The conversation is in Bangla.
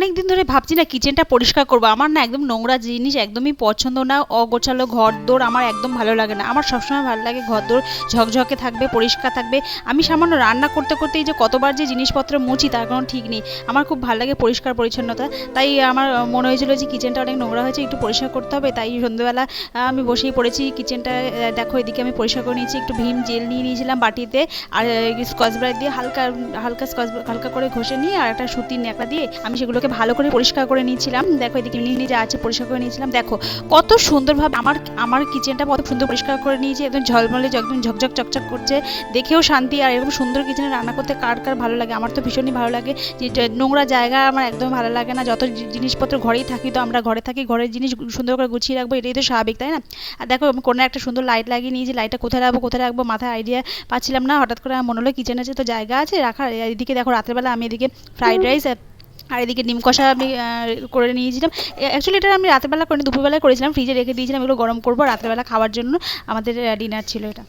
অনেক দিন ধরে ভাবছি না কিচেনটা পরিষ্কার করবো। আমার না একদম নোংরা জিনিস একদমই পছন্দ না, অগোছালো ঘরদোর আমার একদম ভালো লাগে না। আমার সবসময় ভালো লাগে ঘরদোর ঝকঝকে থাকবে, পরিষ্কার থাকবে। আমি সামান্য রান্না করতে করতে এই যে কতবার যে জিনিসপত্র মুছি তার কোনো ঠিক নেই। আমার খুব ভালো লাগে পরিষ্কার পরিচ্ছন্নতা। তাই আমার মনে হয়েছিল যে কিচেনটা অনেক নোংরা হয়েছে, একটু পরিষ্কার করতে হবে। তাই সন্ধ্যেবেলা আমি বসেই পড়েছি কিচেনটা। দেখো এদিকে আমি পরিষ্কার করে নিয়েছি, একটু ভীম জেল নিয়ে নিয়েছিলাম বাটিতে, আর স্কচ ব্রাইট দিয়ে হালকা হালকা স্কচ হালকা করে ঘষে নিয়ে আর একটা সুতির ন্যাকড়া দিয়ে আমি সেগুলোকে ভালো করে পরিষ্কার করে নিয়েছিলাম। দেখো এদিকে নিজে আছে পরিষ্কার করে নিয়েছিলাম। দেখো কত সুন্দরভাবে আমার আমার কিচেনটা কত সুন্দর পরিষ্কার করে নিয়েছি, একদম ঝলমলে একদম ঝকঝক চকচক করছে, দেখেও শান্তি। আর এরকম সুন্দর কিচেনে রান্না করতে কার কার ভালো লাগে? আমার তো ভীষণই ভালো লাগে। যে নোংরা জায়গা আমার একদম ভালো লাগে না। যত জিনিসপত্র ঘরেই থাকি, তো আমরা ঘরে থাকি, ঘরের জিনিস সুন্দর করে গুছিয়ে রাখবো, এটাই তো স্বাভাবিক, তাই না? আর দেখো আমি কোনো একটা সুন্দর লাইট লাগিয়ে নিয়েছি, লাইটটা কোথায় রাখবো মাথায় আইডিয়া পাচ্ছিলাম না। হঠাৎ করে মনে হলো কিচেনে যে তো জায়গা আছে রাখার। এদিকে দেখো রাত্রেবেলা আমি এদিকে ফ্রাইড রাইস আর এদিকে ডিম কষা আমি করে নিয়েছিলাম। অ্যাকচুয়ালি এটা আমি রাতেরবেলা করিনি, দুপুরবেলায় করেছিলাম, ফ্রিজে রেখে দিয়েছিলাম, এগুলো গরম করবো রাত্রেবেলা খাওয়ার জন্য। আমাদের ডিনার ছিল এটা।